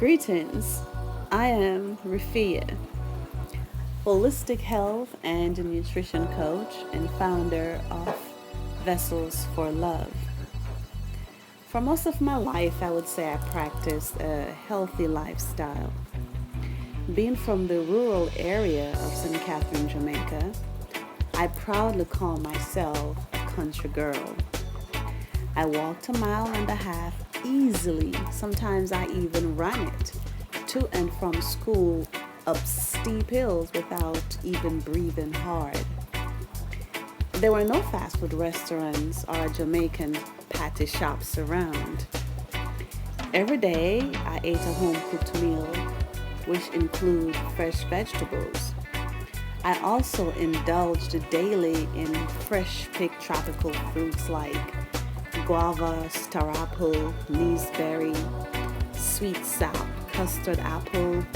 Greetings. I am Rephaeyah, holistic health and nutrition coach and founder of Vessels for Love. For most of my life, I would say I practiced a healthy lifestyle. Being from the rural area of St. Catherine, Jamaica, I proudly call myself a country girl. I walked a mile and a half easily. Sometimes I even ran it to and from school up steep hills without even breathing hard. There were no fast food restaurants or Jamaican patty shops around. Every day I ate a home cooked meal, which included fresh vegetables. I also indulged daily in fresh picked tropical fruits like guava, star apple, gooseberry, sweet sap, custard apple,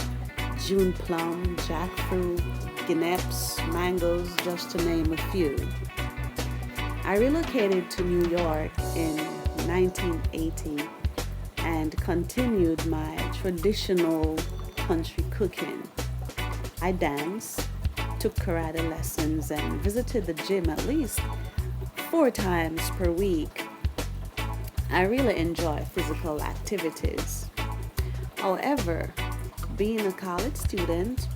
June plum, jackfruit, guineps, mangoes, just to name a few. I relocated to New York in 1980 and continued my traditional country cooking. I danced, took karate lessons, and visited the gym at least 4 times per week. I really enjoy physical activities. However, being a college student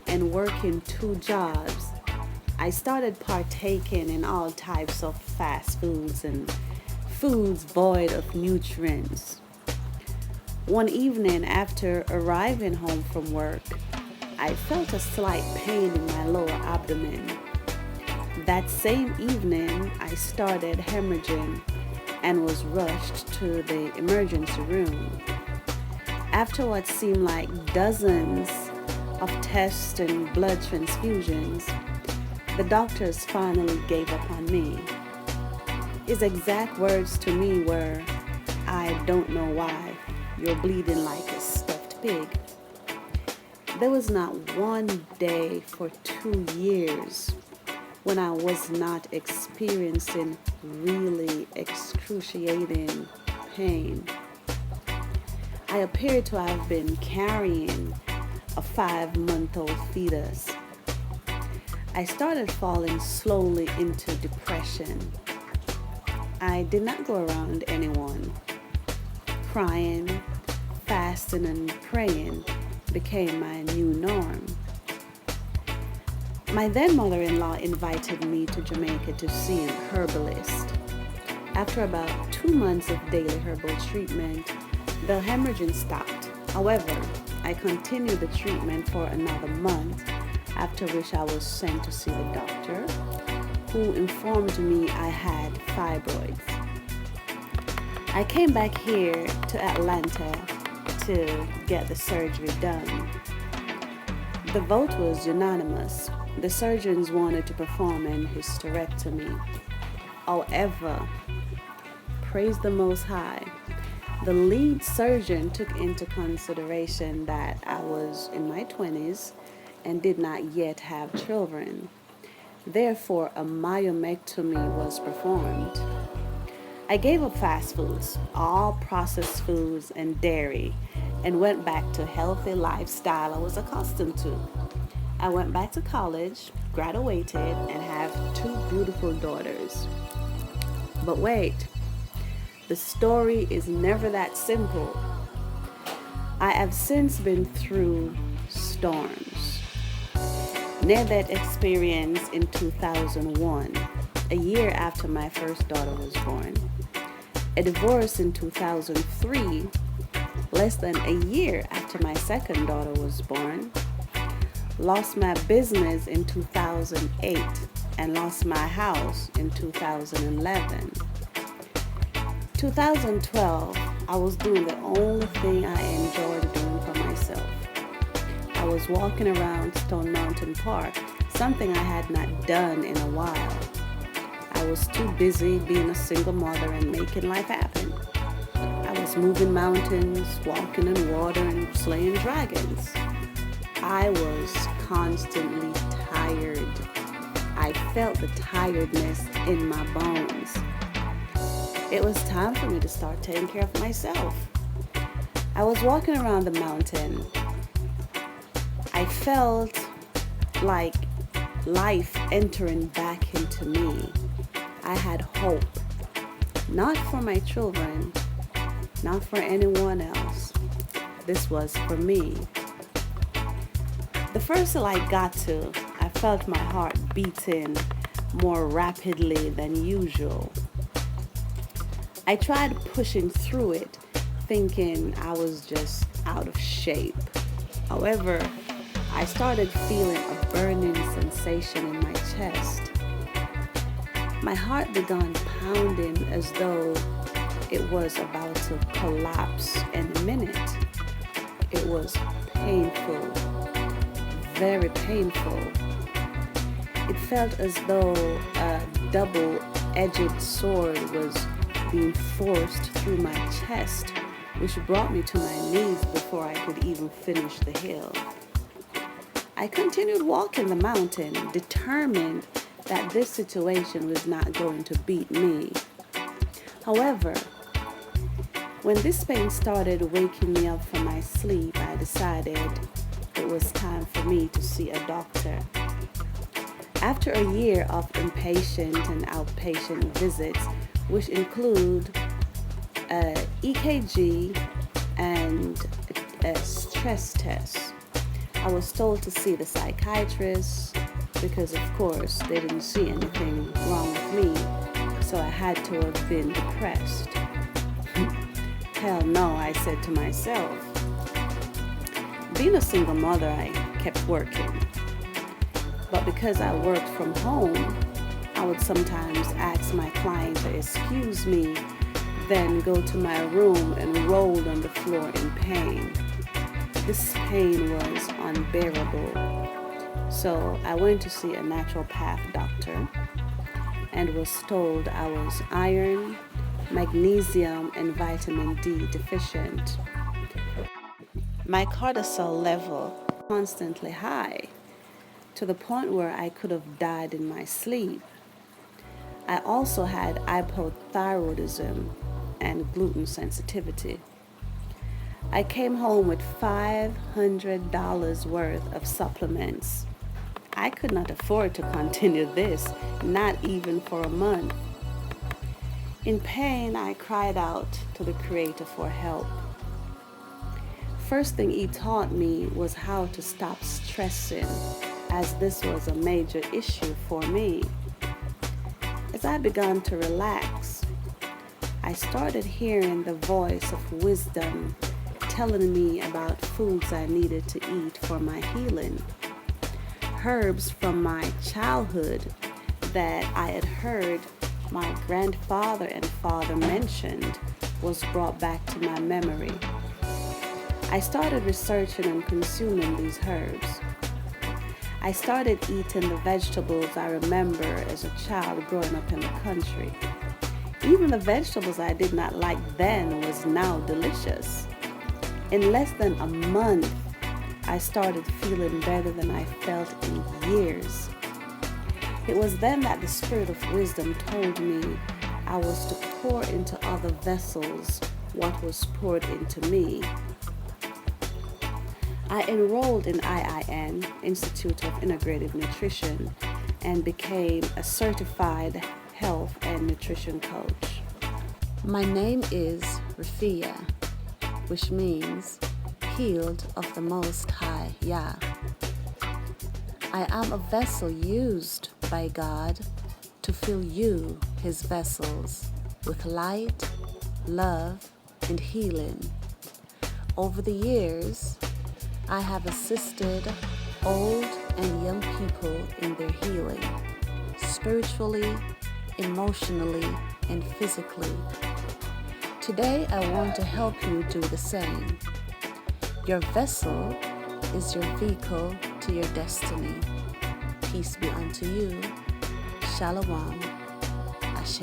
and working 2 jobs, I started partaking in all types of fast foods and foods void of nutrients. One evening after arriving home from work, I felt a slight pain in my lower abdomen. That same evening, I started hemorrhaging and was rushed to the emergency room. After what seemed like dozens of tests and blood transfusions, the doctors finally gave up on me. His exact words to me were, "I don't know why. You're bleeding like a stuffed pig." There was not one day for 2 years when I was not experiencing really excruciating pain. I appeared to have been carrying a 5-month-old fetus. I started falling slowly into depression. I did not go around anyone. Crying, fasting, and praying became my new norm. My then mother-in-law invited me to Jamaica to see an herbalist. After about 2 months of daily herbal treatment, the hemorrhaging stopped. However, I continued the treatment for another month, after which I was sent to see the doctor, who informed me I had fibroids. I came back here to Atlanta to get the surgery done. The vote was unanimous. The surgeons wanted to perform an hysterectomy. However, praise the Most High, the lead surgeon took into consideration that I was in my 20s and did not yet have children. Therefore, a myomectomy was performed. I gave up fast foods, all processed foods and dairy, and went back to healthy lifestyle I was accustomed to. I went back to college, graduated, and have 2 beautiful daughters. But wait, the story is never that simple. I have since been through storms. Near-death experience in 2001, a year after my first daughter was born. A divorce in 2003, less than a year after my second daughter was born. Lost my business in 2008 and lost my house in 2011. 2012, I was doing the only thing I enjoyed doing for myself. I was walking around Stone Mountain Park, something I had not done in a while. I was too busy being a single mother and making life happen. I was moving mountains, walking in water, and slaying dragons. I was constantly tired. I felt the tiredness in my bones. It was time for me to start taking care of myself. I was walking around the mountain. I felt like life entering back into me. I had hope, not for my children, not for anyone else. This was for me. The first hill I got to, I felt my heart beating more rapidly than usual. I tried pushing through it, thinking I was just out of shape. However, I started feeling a burning sensation in my chest. My heart began pounding as though it was about to collapse any minute. It was painful, very painful. It felt as though a double-edged sword was being forced through my chest, which brought me to my knees before I could even finish the hill. I continued walking the mountain, determined that this situation was not going to beat me. However, when this pain started waking me up from my sleep, I decided it was time for me to see a doctor. After a year of inpatient and outpatient visits, which include EKG and a stress test, I was told to see the psychiatrist because, of course, they didn't see anything wrong with me, so I had to have been depressed. Hell no, I said to myself. Being a single mother, I kept working. But because I worked from home, I would sometimes ask my client to excuse me, then go to my room and roll on the floor in pain. This pain was unbearable. So I went to see a naturopath doctor and was told I was iron, magnesium, and vitamin D deficient. My cortisol level constantly high, to the point where I could have died in my sleep. I also had hypothyroidism and gluten sensitivity. I came home with $500 worth of supplements. I could not afford to continue this, not even for a month. In pain, I cried out to the Creator for help. First thing He taught me was how to stop stressing, as this was a major issue for me. As I began to relax, I started hearing the voice of wisdom telling me about foods I needed to eat for my healing. Herbs from my childhood that I had heard my grandfather and father mentioned was brought back to my memory. I started researching and consuming these herbs. I started eating the vegetables I remember as a child growing up in the country. Even the vegetables I did not like then was now delicious. In less than a month, I started feeling better than I felt in years. It was then that the Spirit of Wisdom told me I was to pour into other vessels what was poured into me. I enrolled in IIN, Institute of Integrative Nutrition, and became a certified health and nutrition coach. My name is Rephaeyah, which means healed of the Most High Yah. I am a vessel used by God to fill you, His vessels, with light, love, and healing. Over the years, I have assisted old and young people in their healing, spiritually, emotionally, and physically. Today, I want to help you do the same. Your vessel is your vehicle to your destiny. Peace be unto you. Shalom. Ashe.